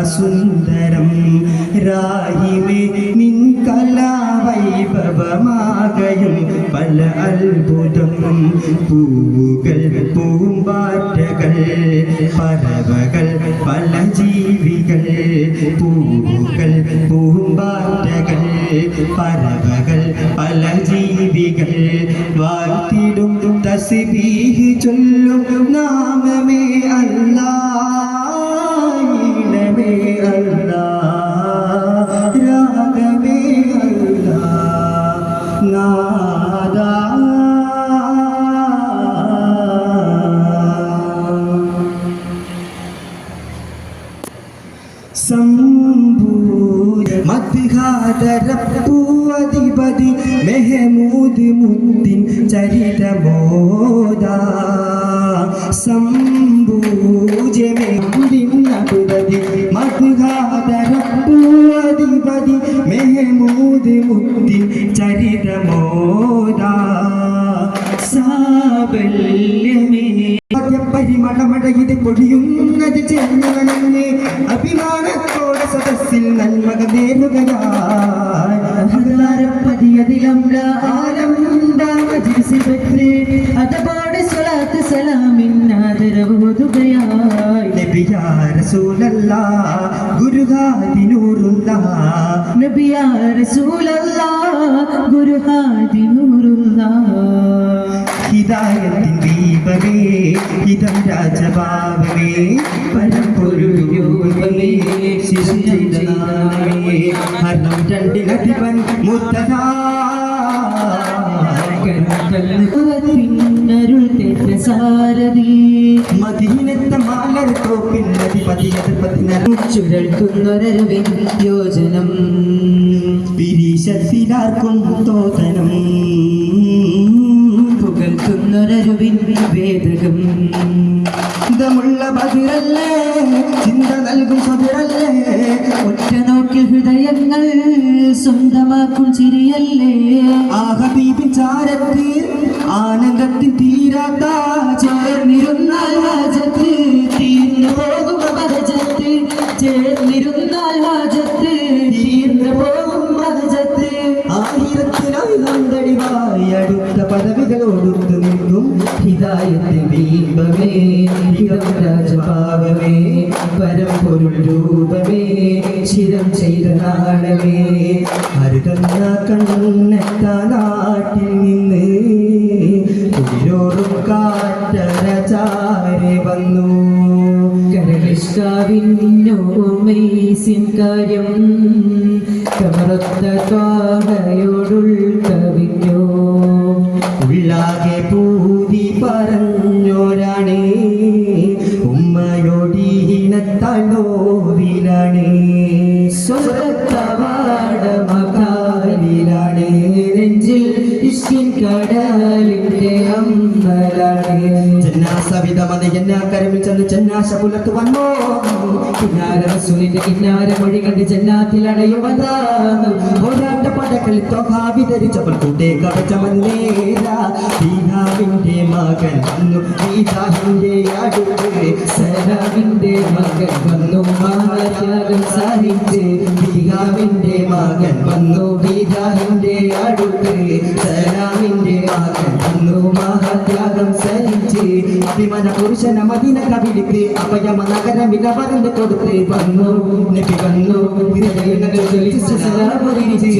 സുന്ദരം രാഹിമേ നിൻ കലാവൈഭവമാകയും പല അത്ഭുതം പൂവുകൾ പൂമ്പാറ്റകൾ പറവകൾ പല ജീവികൾ പൂവുകൾ പൂമ്പാറ്റകൾ പറവകൾ പല ജീവികൾ വാഴ്ത്തിടും തസ്ബീഹ് ചൊല്ലും നാമമേ അല്ലാഹ് ഈണമേ അല്ലാഹ് രാഗമേ അല്ലാഹ് നാദാ മദ്ഹാദരപ്പൂവധിപതി മെഹമൂദ് മുദ്ദിൻ ചരിതമോദ സംഭൂജമേ അബുദി മദ്ഹാദരപ്പൂവധിപതി മെഹമൂദ് മുദ്ദിൻ ചരിതമോദ സാബല്യമേ പരിമളമടയത് പൊടിയുന്നത് ചെന്നവനെ അഭിമാനത്തോടെ സദസ്സിൽ നന്മക നേരുകയായി ഹിദായത്തിൻ ദീപമേ ഹിതം രാജഭാവമേ പരമ്പൊരുമേ ശിശുചൈതന്യമേ ഹരണം രണ്ടിലധിപൻ മുത്തനാ മദീനത്തെ മാലത്തോപ്പിൽ ചുരൽക്കുന്നൊരരുവിൻ യോജനം വിരീശത്തിലാർക്കും തോതനം പുകഴ്ത്തുന്നൊരരുവിൻ വേദകം ഇതമുള്ള ബദിറല്ലേ ചിന്ത നൽകും സബിറല്ലേ ഒറ്റ നോക്കിൽ ഹൃദയങ്ങൾ സ്വന്തമാക്കും ചിരിയല്ലേ ആ ഹബീബിൻ ചാരത്തിൽ ആനന്ദത്തിൻ തീരാത്ത ചേർന്നിരുന്നാൽ ഹാജത്ത് തീർന്നു പോകും ബഹജത്ത് ചേർന്നിരുന്നാൽ ഹാജത്ത് തീർന്നു പോകും ബഹജത്ത് ആയിരത്തിനായി നന്ദടിവായി അടുത്ത പദവികളോടുത്തു നിൽക്കും ഹിദായത്തിൻ ദീപമേ ഹിതം രാജഭാവമേ പരമ്പൊരുൾ രൂപമേ ശിരം ചെയ്ത നാടമേ അരുതന്ന കണ്ണെത്ത നാട്ടിൽ നിന്ന് കുളിരോടും കാറ്റര ചാരി വന്നു കരളിഷ്ടാവിന്നോമൈസിൻ കാര്യം കമറത്ത കാഹയോടുൾ കവിഞ്ഞോ ഉള്ളാകെ പൂതി പറഞ്ഞോരാണേ ഉമ്മയോടീനത്തളോവിലാണേ സ്വന്തവാടമകാലിലാണേ നെഞ്ചിൽ ഇഷ്കിൻ കടലിന്റെ അമ്പലാണ് ജന്നാസവിധമത് ജന്നാക്കരമിൽ ചെന്ന് ജന്നാശ പുലർത്തു വന്നോ കിന്നാര റസൂലിന്റെ കിന്നാര മൊഴി കണ്ട് ജന്നാത്തിൽ അടയുവതാണ് ഒരാട്ട പടക്കൽ തൊക വിതരിച്ചപ്പോൾ കൂട്ടേ കവചമന്നേര ദീനാവിന്റെ മകൻ വന്നു ദീദാഹിന്റെ അടുത്ത് സലാമിന്റെ മകൻ വന്നു മഹാത്യാഗം സാധിച്ച് ദീഹാവിന്റെ മകൻ വന്നു ദീദാഹിന്റെ അടുത്ത് സലാമിന്റെ മകൻ വന്നു മഹാത്യാഗം സഹിച്ച് അഭിമന പുരുഷന മദീന കവിളിക്ക് അഭയമ നഗരം വിലവരന്ന് കൊടുത്ത് വന്നു നബി വന്നു ഹൃദയങ്ങൾ ജ്വലിച്ച് സലാമൊരിച്ച്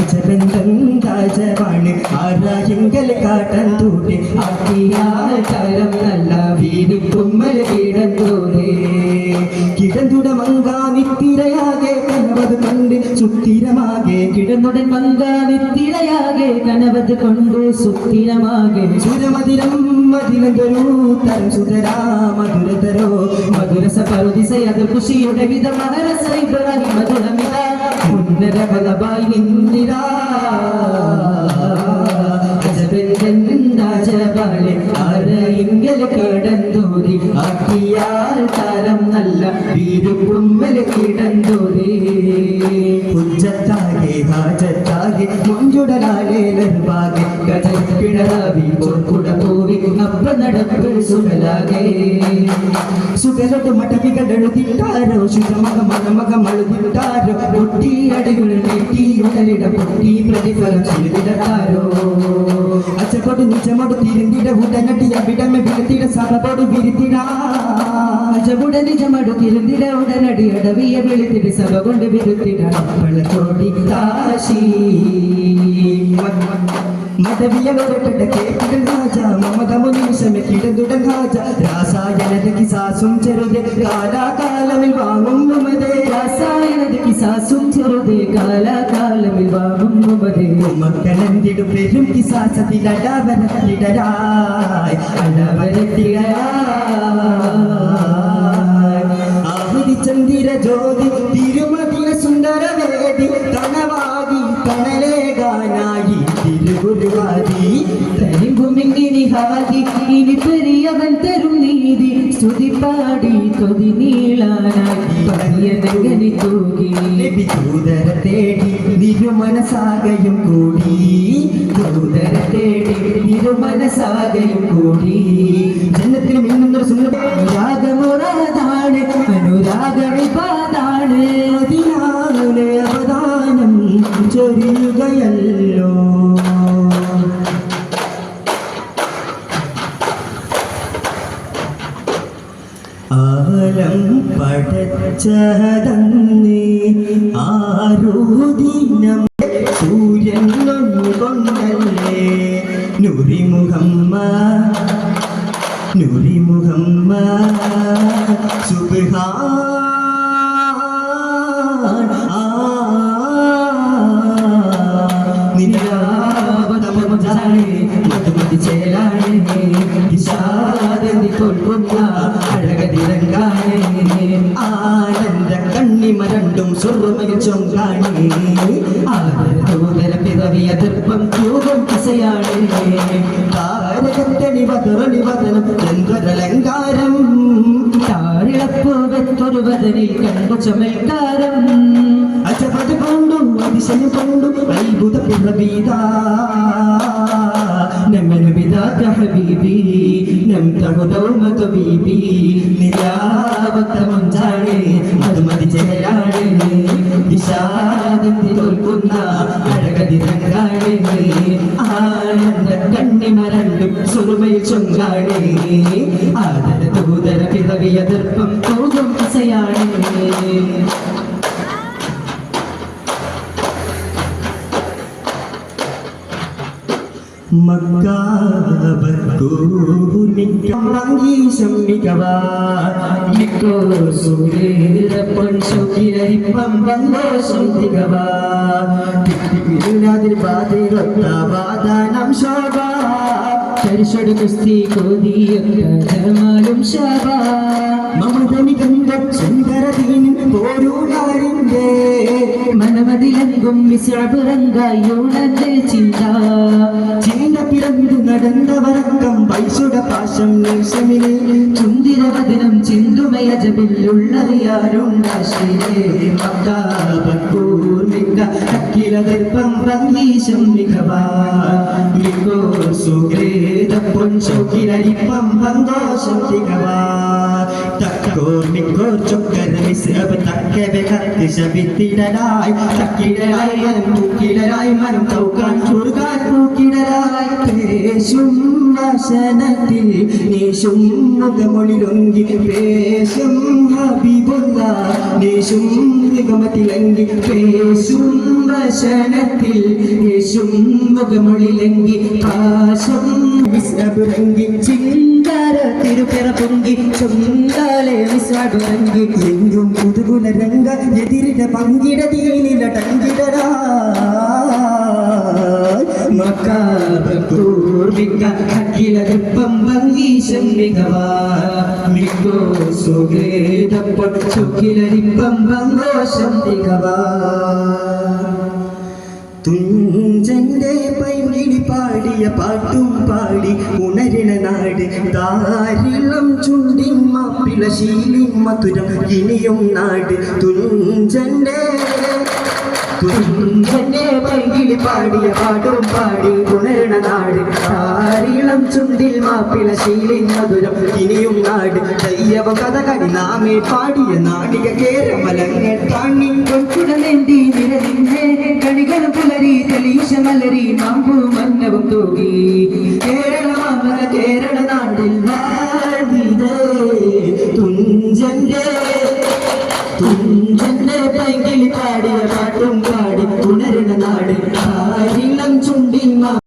അജബന്ധന്താജവാണ് ആരായെങ്കൽ കാട്ടൻ തൂട്ടി ആക്കിയാൽ തരം നല്ല വീടും തുമ്മൽ കിടന്നോരേ കിടന്നുട മങ്കാനിത്തിരയാകെ കനവത് കണ്ട് സുസ്ഥിരമാകെ കിടന്നുടൻ മങ്കാനിത്തിരയാകെ കനവത് കൊണ്ട് സുസ്ഥിരമാകെ സുരമതിരം മതിലൊരു തരം സുതരാ മധുരതരോ മധുരസ പരുദിസയത് ഖുഷിയുടെ വിധ മഹരസ ഇബ്രാഹിം മധുരമിത ഉന്നത ബലബായി നിന്നിരാ അജബന്ധന്താജബാലെ ആരെയെങ്കിൽ കടന്നോരി ആക്കിയാൽ തരം നല്ല വീരുകുമ്മൽ കിടന്നോരി പുഞ്ചത്താകെ ഹാജത്താകെ മുഞ്ചുടലാലെ നിർഭാഗ്യ പിണറാവി ചോർക്കുട പോവി അപ്പ നടപ്പ് സുഖലാകെ സുഖലട്ട് മടവികളെഴുതിട്ടാരോ ശുചമക മണമകമഴുതിട്ടാരോ പൊട്ടി അടികൾ നെട്ടി ഉടലിട പൊട്ടി പ്രതിഫലം ചെയ്തിടാരോ അച്ചപ്പോട്ട് നിച്ചമോട് തിരുന്നിട ഉടനടി അവിടമെ വിരുത്തിട സഭപോട് വിരുത്തിട അജമുട നിജമടു തിരുന്നിട ഉടനടി അടവിയ വിളിത്തിട സഭ കൊണ്ട് വിരുത്തിട അപ്പളത്തോടി കാശി മതവിയവരുടെ കേട്ടിടൽ രാജ മമതമു നിമിഷമെ കിടന്നുടൻ രാജ രാസായനത കിസാസും ചെറുതെ കാലാകാലമിൽ വാങ്ങും മമതേ രാസായനത കിസാസും ചെറുതെ കാലാകാലമിൽ വാങ്ങും മമതേ മക്കളെന്തിടു പെരും കിസാസത്തിൽ അടവരത്തിടരായി ആഹുതി ചന്ദിര ജ്യോതി തിരുമതിന സുന്ദരവേദി തണവാകി തണലേകാനായി തിരുഗുരുവാദി തരിമ്പുമിങ്ങിനി ഹാദി ഇനി പെരിയവൻ തരും നീതി സ്തുതി പാടി കൊതി നീളാനായി പതിയനങ്ങനി തൂകി ദൂതര തേടി നിരുമനസാകയും കൂടി ദൂതര തേടി നിരുമനസാകയും കൂടി ജന്നത്തിന് മിന്നുന്നൊരു സുന്ദരാഗമുറാതാണ് അനുരാഗണിപാതാണ് അതിനാണ് അവദാനം ചൊരിയുകയല്ലോ ആലം പടച്ചതന്നേ ആരോദിനം സൂര്യൻ കൊണ്ടല്ലേ നൂറിമുഹമ്മ സുബ്ഹാൻ നിരാവതമജാനെ മധുമതി ചേലാനെ ഇശാദന്തി കൊൽക്കുന്ന അഴകതിരങ്കാനെ ആനന്ദ കണ്ണിമരണ്ടും സ്വർമ്മയിൽ ചൊങ്കാണി ആദരദൂതര പിറവിയ ദർപ്പം തൂകം കസയാണേ താരകത്തണി വതറണി വതനം ചന്ദ്രലങ്കാരം താരിളപ്പൂവത്തൊരു വതനിൽ കണ്ടു ചമൽക്കാരം അജപത് കൊണ്ടും അതിശയം കൊണ്ടും അത്ഭുത പിറവീത نمن بذاك حبيبي نمته دومة بيبي നിരാവത്ത മുഞ്ചാണേ മധുമതി ചേരാണേ വിഷാദത്തിൽ തോൽക്കുന്ന അഴകതിരങ്കാണേ ആനന്ദ കണ്ണിമരണ്ടും സുറുമയിൽ ചൊങ്കാണേ ആദര ദൂതര പിറവിയ ദർപ്പം തൂകും കസയാണേ മക്കാബൂർമിക്കീശം മികവാ സൂര്യപൊൻ ശോകിരരിപ്പം വന്തോഷം തികവാ വാദാനം ശോഭ ചരിഷൊടു കുസ്തി കോതിയും ശോഭ മമതനി കണ്ട സുന്ദരതീനും പോരൂടാരിന്റെ മനമതിലെങ്കും വിശ്വപുരങ്കായൂണന്റെ ചിന്ത പിറന്നു നടന്നവരക്കം വൈശുട പാശം നിമിഷമിനെ ചുന്തിരവദനം ചിന്തുമയജബില്ലുള്ളറിയാരുണ്ടാശ്രീരേ മക്കാബൂർമിക്ക അഖിലദർപ്പം ഭംഗീശം മികവാ മിക്കോ സുഗ്രേദ പൊൻശോകിരരിപ്പം ഭംഗോശം തികവാ തക്കോർ മിക്കോർ ചൊക്കര മിസ്അബ് തക്കവെ കത്തിശവിത്തിടരായി തക്കിടരായി മനം തൂക്കിടരായി മനം തൗക്കാൻ ചുരുകാൻ പൂക്കിടരായി പേശും വസനത്തിൽ നേശും മുഖമൊളിലൊങ്കി പേശും ഹബീബുള്ള നേശും നിഗമത്തിലങ്കി പേശും വസനത്തിൽ നേശും മുഖമൊളിലങ്കി പാശം വിസ്നബുരങ്കി ചിങ്കാര തിരുപ്പിറ പൊങ്കി ചൊങ്കാലെ വിസ്വാടുരങ്കി എങ്കും പുതുകുല രംഗ എതിരിട പങ്കിട തീനില ടങ്കിടരാ മക്കാബൂർമിക്ക അഖിലദർപ്പം ഭംഗീശം മികവാ മിക്കോ സുഗ്രേദപ്പൊൻ ചൊക്കിലരിപ്പം ഭംഗോശം തികവാ തുഞ്ചന്റെ പൈങ്കിളി പാടിയ പാട്ടും പാടി ഉണരണ നാട് താരിളം ചുണ്ടിൻ മാപ്പിള ശീലിൻ മധുരം ഇനിയും നാട് തുഞ്ചന്റെ പൈങ്കിളി പാടിയ പാട്ടും പാടി ഉണരണ നാട് താരീളം ചുണ്ടിൽ മാപ്പിള ശീലിൻ മധുരം ഇനിയും നാട് ദയ്യവ കഥകളി നാമേ പാടിയ നാടിക കേരമലങ്ങൾ താങ്ങി കൊച്ചുടലെന്തി നിരലിന്റെ കണികൾ പുലരി തെളീശ മലരി മാമ്പു മന്നവും തൂകി കേരള നാടിൽ തുഞ്ചന്റെ